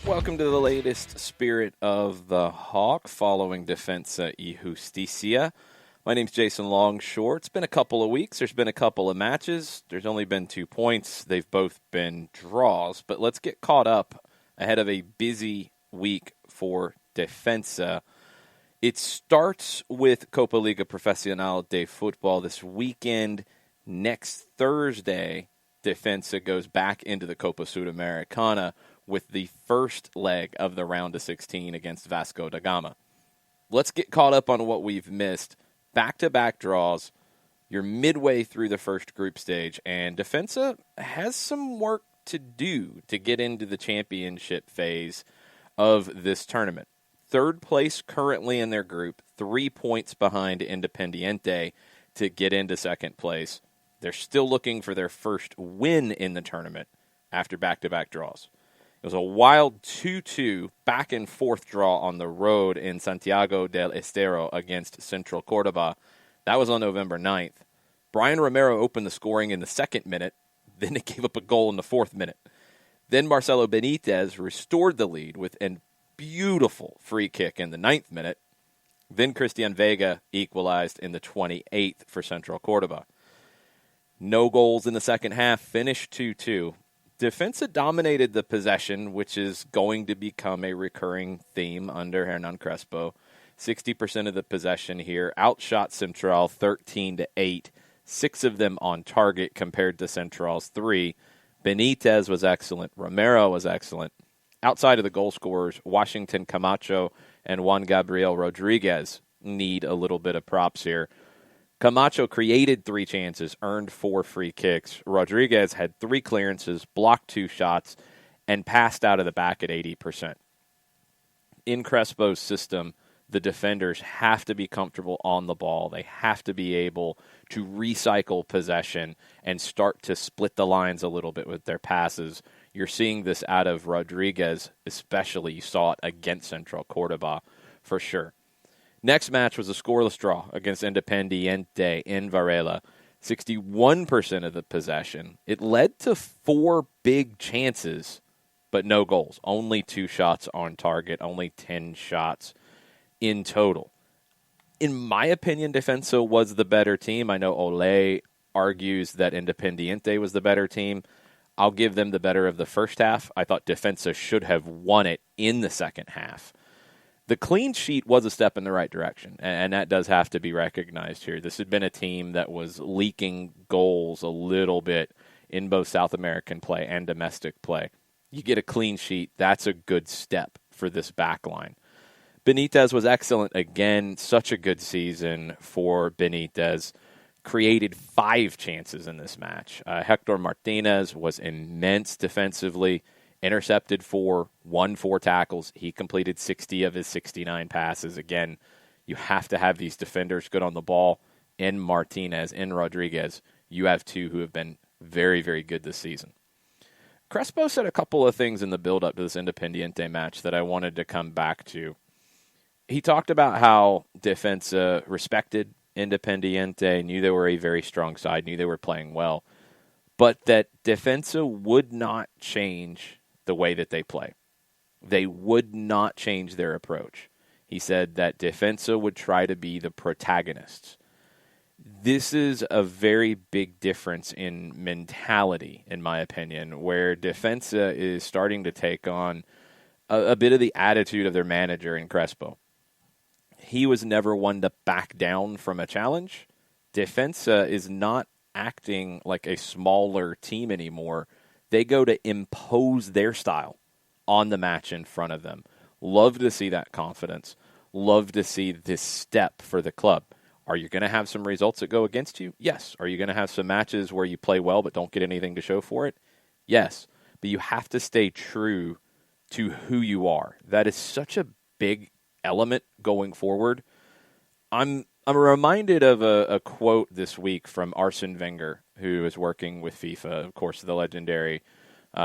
Welcome to the latest Spirit of the Hawk following Defensa y Justicia. My name's Jason Longshore. It's been a couple of weeks. There's been a couple of matches. There's only been 2 points. They've both been draws. But let's get caught up ahead of a busy week for Defensa. It starts with Copa Liga Profesional de Football this weekend. Next Thursday, Defensa goes back into the Copa Sudamericana with the first leg of the round of 16 against Vasco da Gama. Let's get caught up on what we've missed. Back-to-back draws. You're midway through the first group stage, and Defensa has some work to do to get into the championship phase of this tournament. Third place currently in their group, 3 points behind Independiente to get into second place. They're still looking for their first win in the tournament after back-to-back draws. It was a wild 2-2 back-and-forth draw on the road in Santiago del Estero against Central Córdoba. That was on November 9th. Brian Romero opened the scoring in the second minute. Then it gave up a goal in the fourth minute. Then Marcelo Benitez restored the lead with a beautiful free kick in the 9th minute. Then Christian Vega equalized in the 28th for Central Córdoba. No goals in the second half, finished 2-2. Defensa dominated the possession, which is going to become a recurring theme under Hernan Crespo. 60% of the possession here. Outshot Central 13-8. 6 of them on target compared to Central's 3. Benitez was excellent. Romero was excellent. Outside of the goal scorers, Washington Camacho and Juan Gabriel Rodriguez need a little bit of props here. Camacho created 3 chances, earned 4 free kicks. Rodriguez had 3 clearances, blocked 2 shots, and passed out of the back at 80%. In Crespo's system, the defenders have to be comfortable on the ball. They have to be able to recycle possession and start to split the lines a little bit with their passes. You're seeing this out of Rodriguez, especially. You saw it against Central Córdoba for sure. Next match was a scoreless draw against Independiente in Varela. 61% of the possession. It led to 4 big chances, but no goals. Only 2 shots on target, only 10 shots in total. In my opinion, Defensa was the better team. I know Ole argues that Independiente was the better team. I'll give them the better of the first half. I thought Defensa should have won it in the second half. The clean sheet was a step in the right direction, and that does have to be recognized here. This had been a team that was leaking goals a little bit in both South American play and domestic play. You get a clean sheet, that's a good step for this back line. Benitez was excellent again. Such a good season for Benitez. Created 5 chances in this match. Hector Martinez was immense defensively. Intercepted 4, won 4 tackles. He completed 60 of his 69 passes. Again, you have to have these defenders good on the ball. In Martinez, in Rodriguez, you have 2 who have been very, very good this season. Crespo said a couple of things in the build-up to this Independiente match that I wanted to come back to. He talked about how Defensa respected Independiente, knew they were a very strong side, knew they were playing well, but that Defensa would not change the way that they play. They would not change their approach. He said that Defensa would try to be the protagonists. This is a very big difference in mentality, in my opinion, where Defensa is starting to take on a bit of the attitude of their manager in Crespo. He was never one to back down from a challenge. Defensa is not acting like a smaller team anymore. They go to impose their style on the match in front of them. Love to see that confidence. Love to see this step for the club. Are you going to have some results that go against you? Yes. Are you going to have some matches where you play well but don't get anything to show for it? Yes. But you have to stay true to who you are. That is such a big element going forward. I'm reminded of a quote this week from Arsene Wenger, who is working with FIFA, of course, the legendary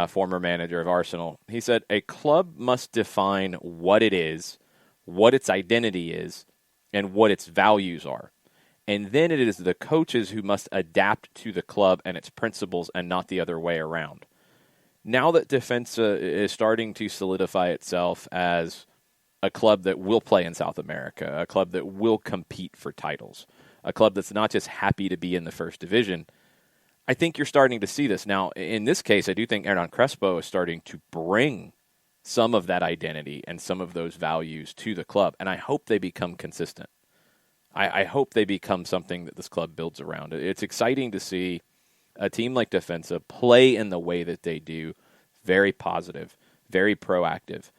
former manager of Arsenal. He said, a club must define what it is, what its identity is, and what its values are. And then it is the coaches who must adapt to the club and its principles and not the other way around. Now that Defensa is starting to solidify itself as a club that will play in South America, a club that will compete for titles, a club that's not just happy to be in the first division, I think you're starting to see this. Now, in this case, I do think Hernan Crespo is starting to bring some of that identity and some of those values to the club, and I hope they become consistent. I hope they become something that this club builds around. It's exciting to see a team like Defensa play in the way that they do, very positive, very proactive,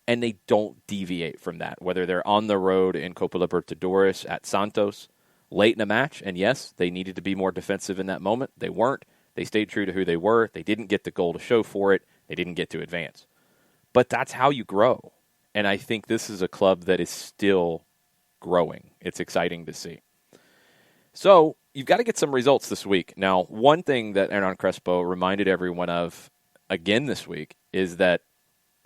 and they don't deviate from that, whether they're on the road in Copa Libertadores at Santos, late in a match, and yes, they needed to be more defensive in that moment. They weren't. They stayed true to who they were. They didn't get the goal to show for it. They didn't get to advance. But that's how you grow. And I think this is a club that is still growing. It's exciting to see. So you've got to get some results this week. Now, one thing that Hernan Crespo reminded everyone of again this week is that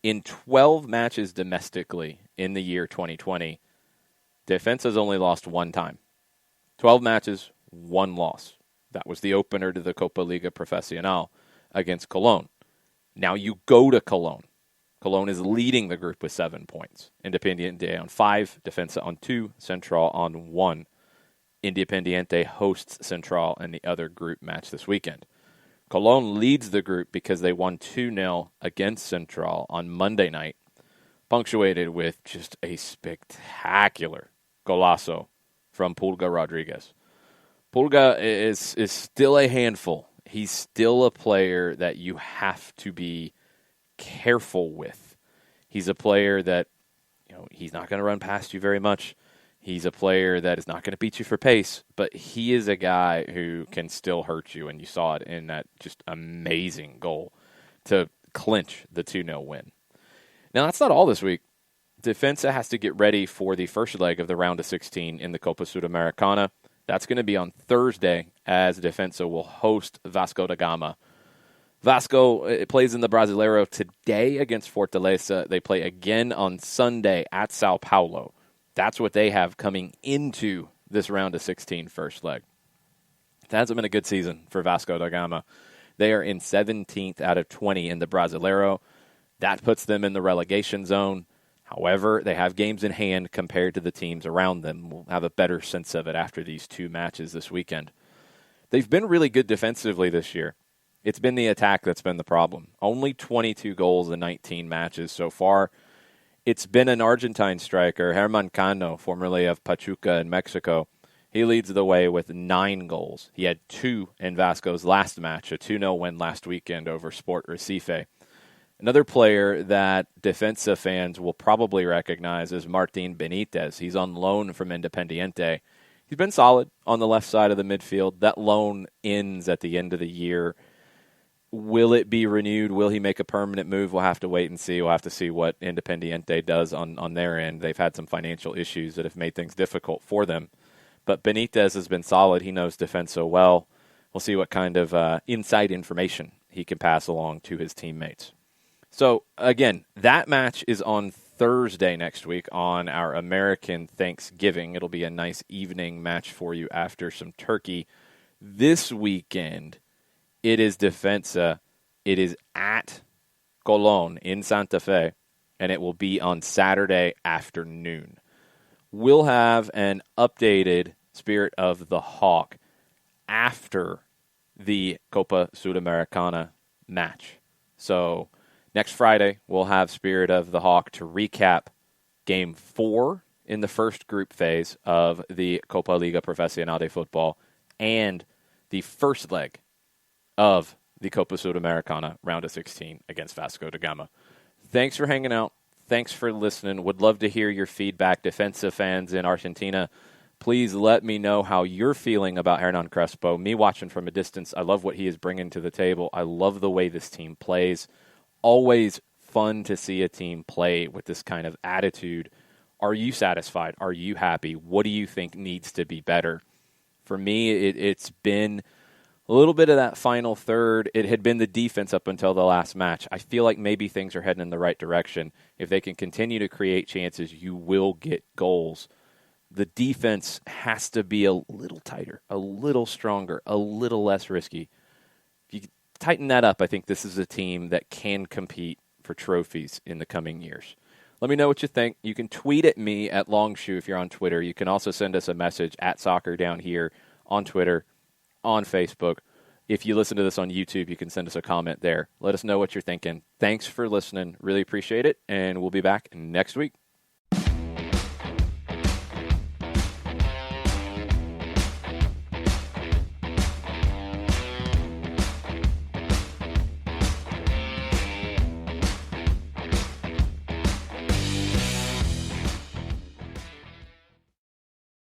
in 12 matches domestically in the year 2020, Defensa's only lost one time. 12 matches, one loss. That was the opener to the Copa Liga Profesional against Colón. Now you go to Colón. Colón is leading the group with 7 points. Independiente on 5, Defensa on 2, Central on 1. Independiente hosts Central in the other group match this weekend. Colón leads the group because they won 2-0 against Central on Monday night, punctuated with just a spectacular golazo from Pulga Rodriguez. Pulga is still a handful. He's still a player that you have to be careful with. He's a player that, he's not going to run past you very much. He's a player that is not going to beat you for pace, but he is a guy who can still hurt you, and you saw it in that just amazing goal to clinch the 2-0 win. Now, that's not all this week. Defensa has to get ready for the first leg of the round of 16 in the Copa Sudamericana. That's going to be on Thursday as Defensa will host Vasco da Gama. Vasco plays in the Brasileiro today against Fortaleza. They play again on Sunday at Sao Paulo. That's what they have coming into this round of 16 first leg. It hasn't been a good season for Vasco da Gama. They are in 17th out of 20 in the Brasileiro. That puts them in the relegation zone. However, they have games in hand compared to the teams around them. We'll have a better sense of it after these two matches this weekend. They've been really good defensively this year. It's been the attack that's been the problem. Only 22 goals in 19 matches so far. It's been an Argentine striker, Germán Cano, formerly of Pachuca in Mexico. He leads the way with 9 goals. He had 2 in Vasco's last match, a 2-0 win last weekend over Sport Recife. Another player that Defensa fans will probably recognize is Martín Benítez. He's on loan from Independiente. He's been solid on the left side of the midfield. That loan ends at the end of the year. Will it be renewed? Will he make a permanent move? We'll have to wait and see. We'll have to see what Independiente does on their end. They've had some financial issues that have made things difficult for them. But Benítez has been solid. He knows Defensa well. We'll see what kind of inside information he can pass along to his teammates. So, again, that match is on Thursday next week on our American Thanksgiving. It'll be a nice evening match for you after some turkey. This weekend, it is Defensa. It is at Colón in Santa Fe, and it will be on Saturday afternoon. We'll have an updated Spirit of the Hawk after the Copa Sudamericana match. So next Friday, we'll have Spirit of the Hawk to recap Game 4 in the first group phase of the Copa Liga Profesional de Football and the first leg of the Copa Sudamericana round of 16 against Vasco da Gama. Thanks for hanging out. Thanks for listening. Would love to hear your feedback. Defensa fans in Argentina, please let me know how you're feeling about Hernan Crespo. Me watching from a distance, I love what he is bringing to the table. I love the way this team plays. Always fun to see a team play with this kind of attitude. Are you satisfied? Are you happy? What do you think needs to be better? For me, it's been a little bit of that final third. It had been the defense up until the last match. I feel like maybe things are heading in the right direction. If they can continue to create chances, you will get goals. The defense has to be a little tighter, a little stronger, a little less risky. If you tighten that up. I think this is a team that can compete for trophies in the coming years. Let me know what you think. You can tweet at me at Longshoe if you're on Twitter. You can also send us a message at Soccer Down Here on Twitter, on Facebook. If you listen to this on YouTube, you can send us a comment there. Let us know what you're thinking. Thanks for listening. Really appreciate it, and we'll be back next week.